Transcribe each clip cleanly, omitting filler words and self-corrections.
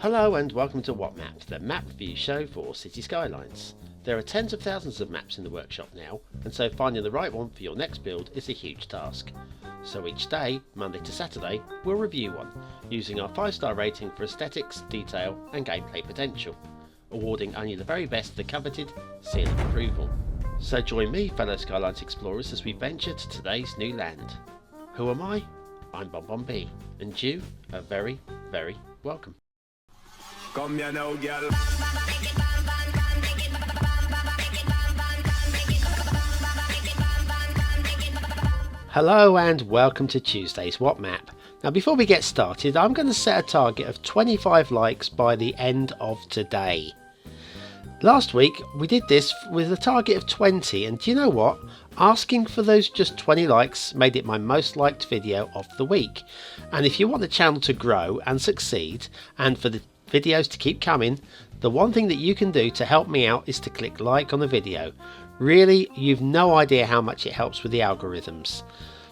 Hello and welcome to What Map, the map review show for City Skylines. There are tens of thousands of maps in the workshop now, and so finding the right one for your next build is a huge task. So each day, Monday to Saturday, we'll review one, using our 5-star rating for aesthetics, detail and gameplay potential, awarding only the very best of the coveted seal of approval. So join me, fellow Skylines explorers, as we venture to today's new land. Who am I? I'm BonBonB, and you are very, very welcome. Come here now, girl. Hello and welcome to Tuesday's What Map. Now before we get started, I'm going to set a target of 25 likes by the end of today. Last week we did this with a target of 20, and do you know what? Asking for those just 20 likes made it my most liked video of the week. And if you want the channel to grow and succeed, and for the videos to keep coming, the one thing that you can do to help me out is to click like on the video. Really, you've no idea how much it helps with the algorithms.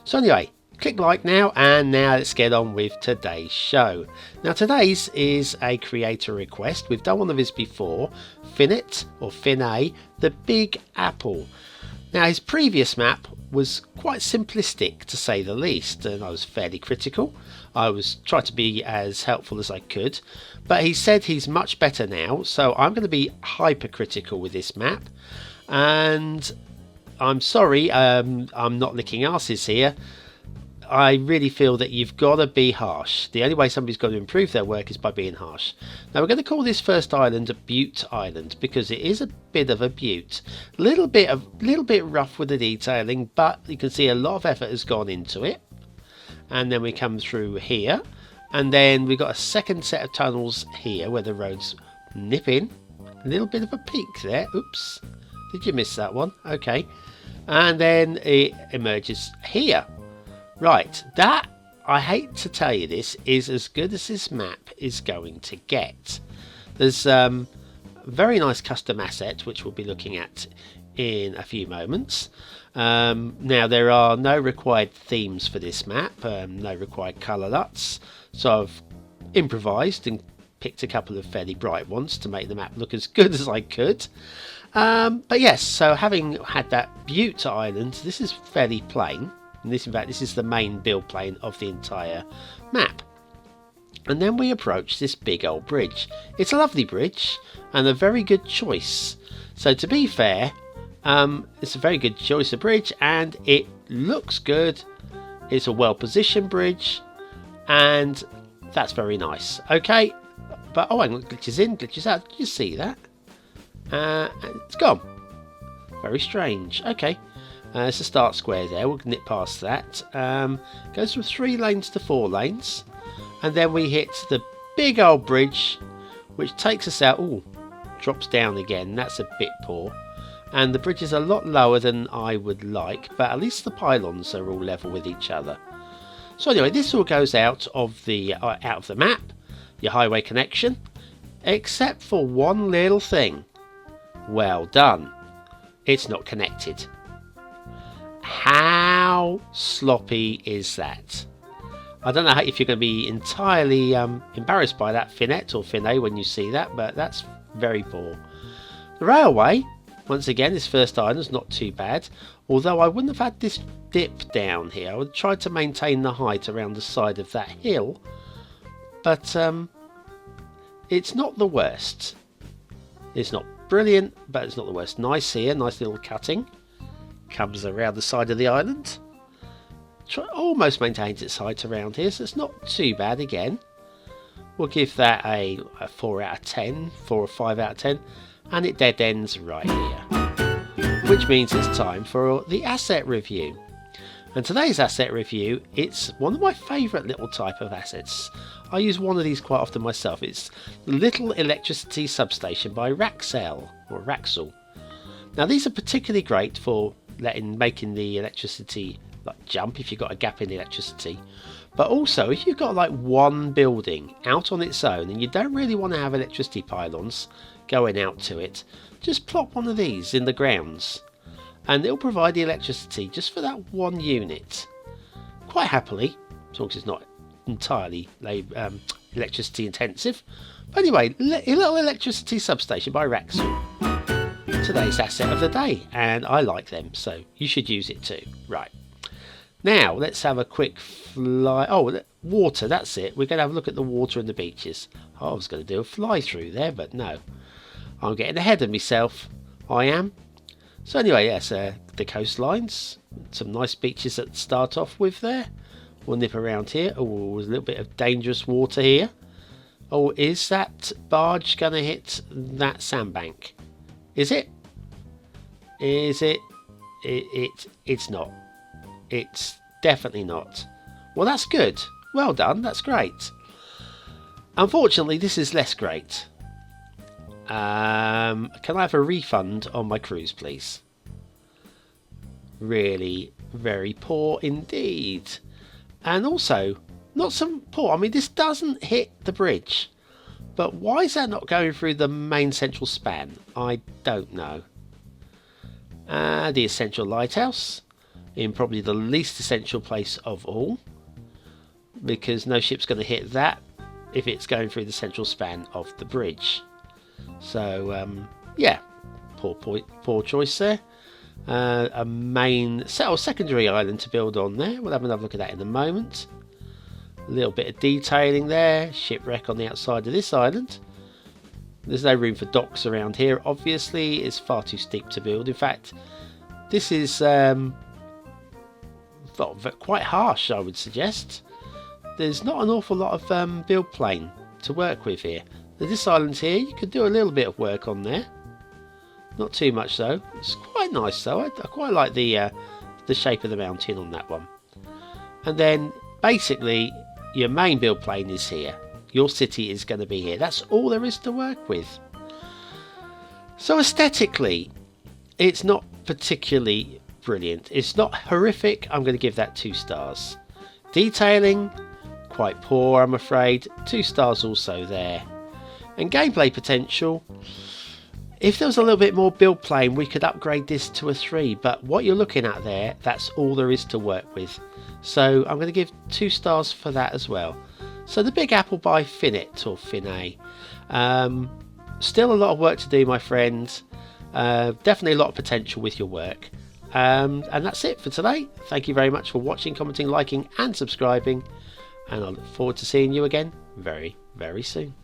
So anyway, click like now, and now let's get on with today's show. Now today's is a creator request. We've done one of his before, Finnet or Finnet, the Big Apple. Now his previous map was quite simplistic to say the least, and I was fairly critical. I was trying to be as helpful as I could, but he said he's much better now, so I'm going to be hypercritical with this map. And I'm sorry, I'm not licking arses here. I really feel that you've got to be harsh. The only way somebody's going to improve their work is by being harsh. Now we're going to call this first island Butte Island because it is a bit of a butte. A little bit rough with the detailing, but you can see a lot of effort has gone into it. And then we come through here, and then we've got a second set of tunnels here where the roads nip in. A little bit of a peak there. Oops, did you miss that one? Okay. And then it emerges here. Right, that, I hate to tell you this, is as good as this map is going to get. There's a very nice custom asset which we'll be looking at in a few moments. Now there are no required themes for this map, no required colour LUTs, so I've improvised and picked a couple of fairly bright ones to make the map look as good as I could. But yes, so having had that Butte Island, this is fairly plain. And this, in fact, this is the main build plane of the entire map. And then we approach this big old bridge. It's a lovely bridge and a very good choice. So to be fair, it's a very good choice of bridge, and it looks good. It's a well positioned bridge, and that's very nice. Okay, but oh, hang on, glitches in, glitches out. Did you see that? It's gone. Very strange. Okay. It's a start square there, we'll nip past that. Goes from 3 lanes to 4 lanes, and then we hit the big old bridge which takes us out. Ooh, drops down again, that's a bit poor, and the bridge is a lot lower than I would like, but at least the pylons are all level with each other. So anyway, this all goes out of the map, your highway connection, except for one little thing. Well done, it's not connected. How sloppy is that? I don't know if you're going to be entirely embarrassed by that, Finnet or Finnet, when you see that, but that's very poor. The railway, once again, this first island's not too bad, although I wouldn't have had this dip down here. I would try to maintain the height around the side of that hill, but it's not the worst. It's not brilliant, but it's not the worst. Nice here, nice little cutting. Comes around the side of the island, almost maintains its height around here, so it's not too bad. Again, we'll give that a 4 out of 10, 4 or 5 out of 10, and it dead ends right here, which means it's time for the asset review. And today's asset review, it's one of my favourite little type of assets. I use one of these quite often myself. It's the Little Electricity Substation by Raxell or Raxell. Now these are particularly great for making the electricity jump if you've got a gap in the electricity, but also if you've got like one building out on its own and you don't really want to have electricity pylons going out to it, just plop one of these in the grounds and it'll provide the electricity just for that one unit quite happily, as long as it's not entirely electricity intensive. But anyway, a little electricity substation by Raxell. Today's asset of the day, and I like them, so you should use it too. Right. Now, let's have a quick fly. Oh, water, that's it. We're going to have a look at the water and the beaches. Oh, I was going to do a fly through there, but no. I'm getting ahead of myself. I am. So anyway, yes, the coastlines. Some nice beaches to start off with there. We'll nip around here. Oh, there's a little bit of dangerous water here. Oh, is that barge going to hit that sandbank? Is it? Is it? It's not. It's definitely not. Well, that's good. Well done. That's great. Unfortunately, this is less great. Can I have a refund on my cruise, please? Really, very poor indeed. And also, not some poor. I mean, this doesn't hit the bridge. But why is that not going through the main central span? I don't know. The essential lighthouse, in probably the least essential place of all, because no ship's going to hit that if it's going through the central span of the bridge. So yeah, poor choice there. A main secondary island to build on there. We'll have another look at that in a moment. A little bit of detailing there. Shipwreck on the outside of this island. There's no room for docks around here. Obviously, it's far too steep to build. In fact, this is quite harsh, I would suggest. There's not an awful lot of build plane to work with here. This island here, you could do a little bit of work on there. Not too much though. It's quite nice though. I quite like the shape of the mountain on that one. And then basically your main build plane is here. Your city is going to be here. That's all there is to work with. So aesthetically, it's not particularly brilliant. It's not horrific. I'm going to give that 2 stars. Detailing, quite poor, I'm afraid. 2 stars also there. And gameplay potential, if there was a little bit more build plane, we could upgrade this to a 3. But what you're looking at there, that's all there is to work with. So I'm going to give 2 stars for that as well. So the Big Apple by Finnet or Finnet. Still a lot of work to do, my friends. Definitely a lot of potential with your work. And that's it for today. Thank you very much for watching, commenting, liking and subscribing. And I look forward to seeing you again very, very soon.